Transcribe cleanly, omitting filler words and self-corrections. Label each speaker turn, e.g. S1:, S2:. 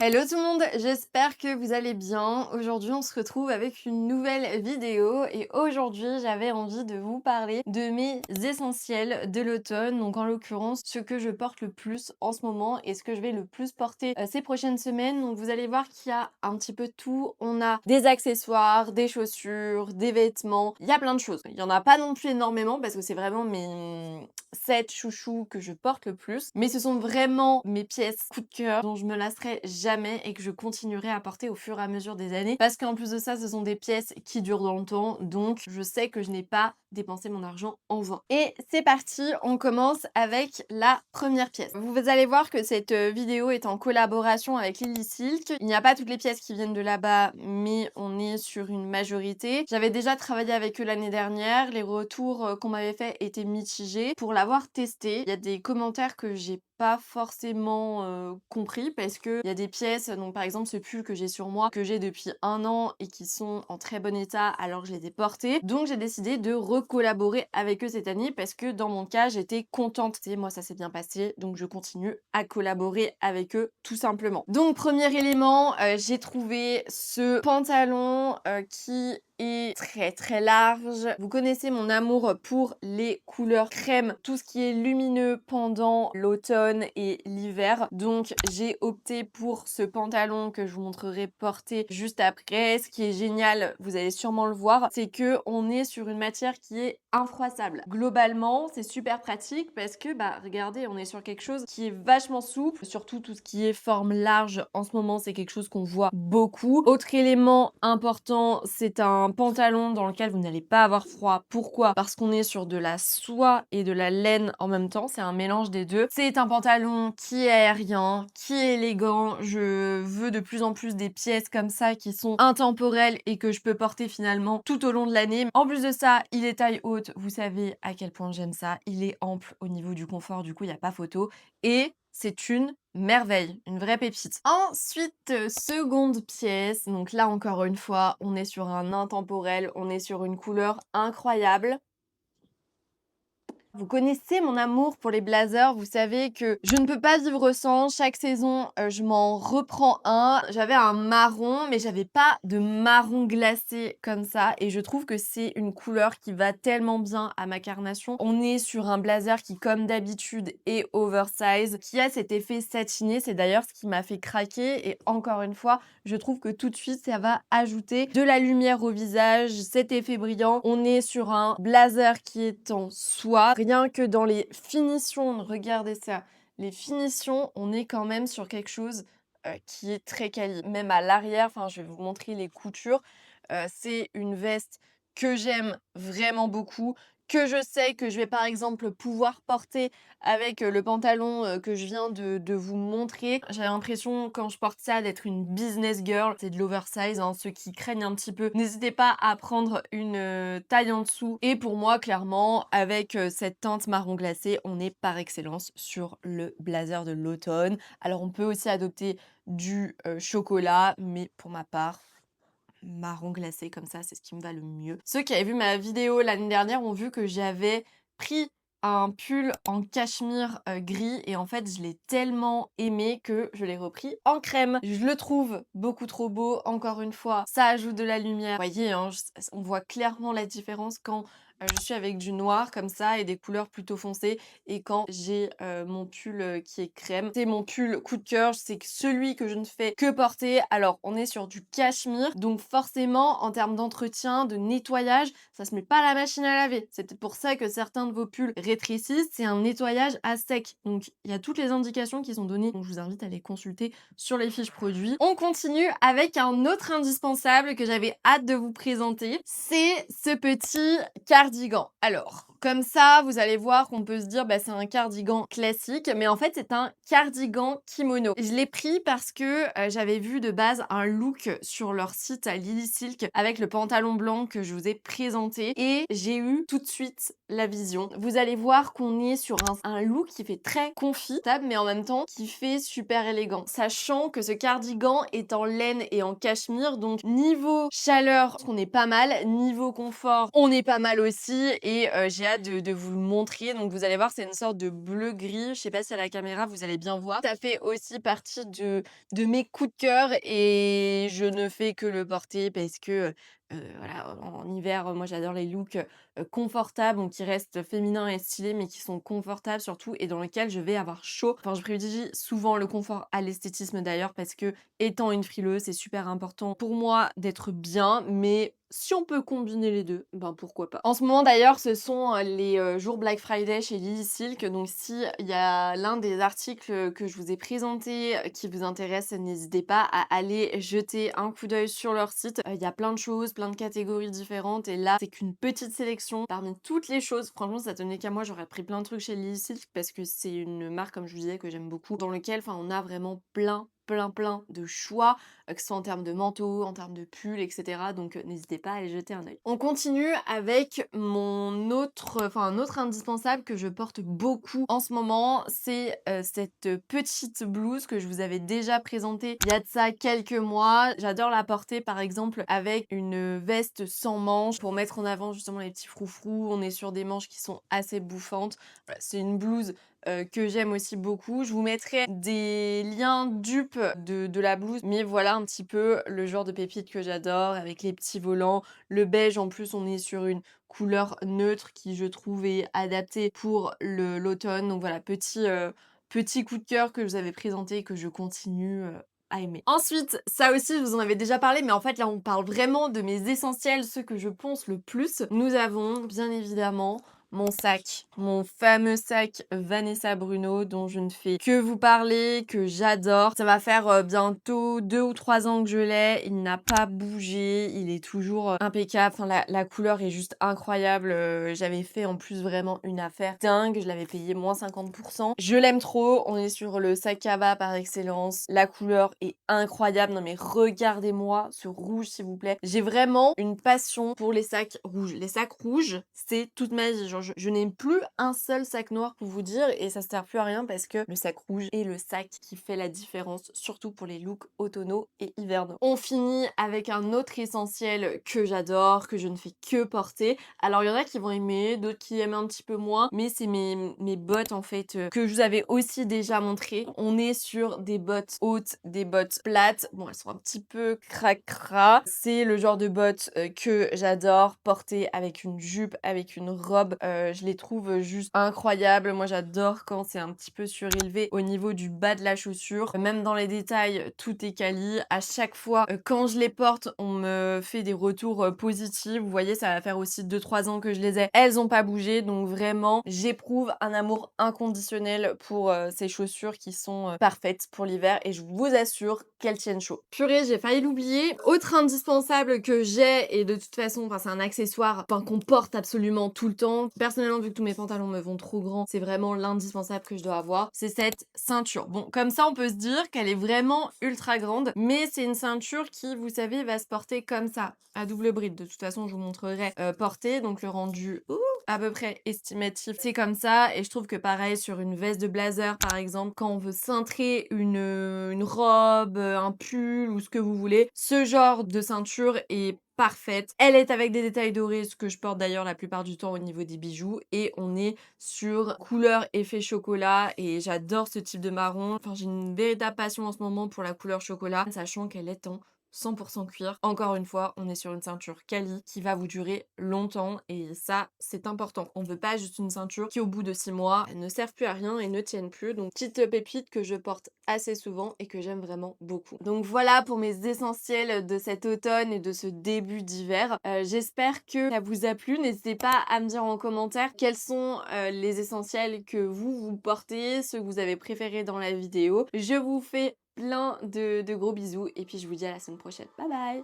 S1: Hello tout le monde, j'espère que vous allez bien. Aujourd'hui, on se retrouve avec une nouvelle vidéo et aujourd'hui, j'avais envie de vous parler de mes essentiels de l'automne. Donc en l'occurrence, ce que je porte le plus en ce moment et ce que je vais le plus porter ces prochaines semaines. Donc vous allez voir qu'il y a un petit peu de tout. On a des accessoires, des chaussures, des vêtements. Il y a plein de choses. Il y en a pas non plus énormément parce que c'est vraiment mes 7 chouchous que je porte le plus. Mais ce sont vraiment mes pièces coup de cœur dont je me lasserai jamais et que je continuerai à porter au fur et à mesure des années. Parce qu'en plus de ça, ce sont des pièces qui durent dans le temps. Donc je sais que je n'ai pas dépensé mon argent en vain. Et c'est parti, on commence avec la première pièce. Vous allez voir que cette vidéo est en collaboration avec Lily Silk. Il n'y a pas toutes les pièces qui viennent de là-bas, mais on est sur une majorité. J'avais déjà travaillé avec eux l'année dernière. Les retours qu'on m'avait fait étaient mitigés. Pour l'avoir testé, il y a des commentaires que j'ai pas forcément compris parce que il y a des pièces, donc par exemple ce pull que j'ai sur moi, que j'ai depuis 1 an et qui sont en très bon état alors que je les ai portés. Donc j'ai décidé de recollaborer avec eux cette année parce que dans mon cas, j'étais contente. Et moi, ça s'est bien passé, donc je continue à collaborer avec eux tout simplement. Donc premier élément, j'ai trouvé ce pantalon qui est très large. Vous connaissez mon amour pour les couleurs crème, tout ce qui est lumineux pendant l'automne et l'hiver. Donc j'ai opté pour ce pantalon que je vous montrerai porter juste après. Ce qui est génial, vous allez sûrement le voir, c'est que on est sur une matière qui est infroissable. Globalement, c'est super pratique parce que regardez, on est sur quelque chose qui est vachement souple, surtout tout ce qui est forme large en ce moment, c'est quelque chose qu'on voit beaucoup. Autre élément important, c'est un pantalon dans lequel vous n'allez pas avoir froid. Pourquoi? Parce qu'on est sur de la soie et de la laine en même temps, c'est un mélange des deux. C'est un pantalon qui est aérien, qui est élégant. Je veux de plus en plus des pièces comme ça qui sont intemporelles et que je peux porter finalement tout au long de l'année. En plus de ça, il est taille haute, vous savez à quel point j'aime ça. Il est ample au niveau du confort, du coup il n'y a pas photo. Et c'est une merveille, une vraie pépite. Ensuite, seconde pièce, donc là encore une fois, on est sur un intemporel, on est sur une couleur incroyable. Vous connaissez mon amour pour les blazers, vous savez que je ne peux pas vivre sans. Chaque saison, je m'en reprends un. J'avais un marron, mais j'avais pas de marron glacé comme ça et je trouve que c'est une couleur qui va tellement bien à ma carnation. On est sur un blazer qui, comme d'habitude, est oversize, qui a cet effet satiné. C'est d'ailleurs ce qui m'a fait craquer et encore une fois, je trouve que tout de suite, ça va ajouter de la lumière au visage, cet effet brillant. On est sur un blazer qui est en soie. Rien que dans les finitions, regardez ça. Les finitions, on est quand même sur quelque chose qui est très quali. Même à l'arrière, enfin, je vais vous montrer les coutures. C'est une veste que j'aime vraiment beaucoup, que je sais que je vais par exemple pouvoir porter avec le pantalon que je viens de vous montrer. J'ai l'impression quand je porte ça d'être une business girl. C'est de l'oversize, hein. Ceux qui craignent un petit peu, n'hésitez pas à prendre une taille en dessous. Et pour moi, clairement, avec cette teinte marron glacé, on est par excellence sur le blazer de l'automne. Alors on peut aussi adopter du chocolat, mais pour ma part, marron glacé comme ça, c'est ce qui me va le mieux. Ceux qui avaient vu ma vidéo l'année dernière ont vu que j'avais pris un pull en cachemire gris et en fait je l'ai tellement aimé que je l'ai repris en crème. Je le trouve beaucoup trop beau, encore une fois, ça ajoute de la lumière. Vous voyez, hein, on voit clairement la différence quand je suis avec du noir comme ça et des couleurs plutôt foncées et quand j'ai mon pull qui est crème. C'est mon pull coup de cœur, c'est celui que je ne fais que porter. Alors on est sur du cachemire, donc forcément en termes d'entretien, de nettoyage, ça se met pas à la machine à laver. C'est peut-être pour ça que certains de vos pulls rétrécissent, c'est un nettoyage à sec. Donc il y a toutes les indications qui sont données, donc je vous invite à les consulter sur les fiches produits. On continue avec un autre indispensable que j'avais hâte de vous présenter, c'est ce petit cardigan. Alors, comme ça, vous allez voir qu'on peut se dire c'est un cardigan classique, mais en fait c'est un cardigan kimono. Je l'ai pris parce que j'avais vu de base un look sur leur site à Lily Silk avec le pantalon blanc que je vous ai présenté et j'ai eu tout de suite la vision. Vous allez voir qu'on est sur un look qui fait très confortable mais en même temps qui fait super élégant. Sachant que ce cardigan est en laine et en cachemire, donc niveau chaleur, on est pas mal, niveau confort, on est pas mal aussi et j'ai hâte de vous le montrer. Donc vous allez voir, c'est une sorte de bleu-gris. Je sais pas si à la caméra vous allez bien voir. Ça fait aussi partie de mes coups de cœur et je ne fais que le porter parce que, voilà, en hiver, moi j'adore les looks, confortables, donc qui restent féminins et stylés, mais qui sont confortables surtout et dans lesquels je vais avoir chaud. Enfin, je privilégie souvent le confort à l'esthétisme d'ailleurs parce que, étant une frileuse, c'est super important pour moi d'être bien, mais si on peut combiner les 2, ben pourquoi pas. En ce moment d'ailleurs, ce sont, les, jours Black Friday chez Lily Silk, donc si il y a l'un des articles, que je vous ai présenté, qui vous intéresse, n'hésitez pas à aller jeter un coup d'œil sur leur site. Il y a plein de choses, plein de catégories différentes et là, c'est qu'une petite sélection parmi toutes les choses. Franchement, ça tenait qu'à moi, j'aurais pris plein de trucs chez Lily Silk parce que c'est une marque, comme je vous disais, que j'aime beaucoup, dans lequel, enfin, on a vraiment plein de choix, que ce soit en termes de manteaux, en termes de pulls, et cetera. Donc n'hésitez pas à aller jeter un œil. On continue avec mon autre, enfin un autre indispensable que je porte beaucoup en ce moment, c'est cette petite blouse que je vous avais déjà présentée il y a de ça quelques mois. J'adore la porter par exemple avec une veste sans manches pour mettre en avant justement les petits froufrous. On est sur des manches qui sont assez bouffantes. Voilà, c'est une blouse que j'aime aussi beaucoup. Je vous mettrai des liens dupes de la blouse, mais voilà un petit peu le genre de pépite que j'adore avec les petits volants. Le beige, en plus, on est sur une couleur neutre qui, je trouve, est adaptée pour l'automne. Donc voilà, petit coup de cœur que je vous avais présenté et que je continue à aimer. Ensuite, ça aussi, je vous en avais déjà parlé, mais en fait, là, on parle vraiment de mes essentiels, ceux que je ponce le plus. Nous avons, bien évidemment, mon sac, mon fameux sac Vanessa Bruno dont je ne fais que vous parler, que j'adore. Ça va faire bientôt 2 ou 3 ans que je l'ai. Il n'a pas bougé, il est toujours impeccable. Enfin, la couleur est juste incroyable. J'avais fait en plus vraiment une affaire dingue. Je l'avais payé moins 50%. Je l'aime trop. On est sur le sac Kava par excellence. La couleur est incroyable. Non mais regardez-moi ce rouge s'il vous plaît. J'ai vraiment une passion pour les sacs rouges. Les sacs rouges, c'est toute ma vie. Genre, je n'ai plus un seul sac noir pour vous dire et ça sert plus à rien parce que le sac rouge est le sac qui fait la différence, surtout pour les looks automnaux et hivernaux. On finit avec un autre essentiel que j'adore, que je ne fais que porter. Alors il y en a qui vont aimer, d'autres qui aiment un petit peu moins, mais c'est mes bottes en fait que je vous avais aussi déjà montré. On est sur des bottes hautes, des bottes plates. Bon, elles sont un petit peu cracra. C'est le genre de bottes que j'adore porter avec une jupe, avec une robe. Je les trouve juste incroyables. Moi, j'adore quand c'est un petit peu surélevé au niveau du bas de la chaussure. Même dans les détails, tout est quali. À chaque fois, quand je les porte, on me fait des retours positifs. Vous voyez, ça va faire aussi 2-3 ans que je les ai. Elles n'ont pas bougé. Donc vraiment, j'éprouve un amour inconditionnel pour ces chaussures qui sont parfaites pour l'hiver. Et je vous assure qu'elles tiennent chaud. Purée, j'ai failli l'oublier. Autre indispensable que j'ai, et de toute façon, enfin, c'est un accessoire qu'on porte absolument tout le temps. Personnellement, vu que tous mes pantalons me vont trop grands, c'est vraiment l'indispensable que je dois avoir. C'est cette ceinture. Bon, comme ça, on peut se dire qu'elle est vraiment ultra grande, mais c'est une ceinture qui, vous savez, va se porter comme ça, à double bride. De toute façon, je vous montrerai porter, donc le rendu à peu près estimatif. C'est comme ça, et je trouve que pareil, sur une veste de blazer, par exemple, quand on veut cintrer une robe, un pull ou ce que vous voulez, ce genre de ceinture est parfaite. Elle est avec des détails dorés, ce que je porte d'ailleurs la plupart du temps au niveau des bijoux. Et on est sur couleur effet chocolat et j'adore ce type de marron. Enfin, j'ai une véritable passion en ce moment pour la couleur chocolat, sachant qu'elle est en 100% cuir. Encore une fois, on est sur une ceinture quali qui va vous durer longtemps et ça, c'est important. On veut pas juste une ceinture qui, au bout de 6 mois, ne serve plus à rien et ne tienne plus. Donc, petite pépite que je porte assez souvent et que j'aime vraiment beaucoup. Donc voilà pour mes essentiels de cet automne et de ce début d'hiver. J'espère que ça vous a plu. N'hésitez pas à me dire en commentaire quels sont les essentiels que vous portez, ceux que vous avez préférés dans la vidéo. Je vous fais plein de gros bisous et puis je vous dis à la semaine prochaine. Bye bye!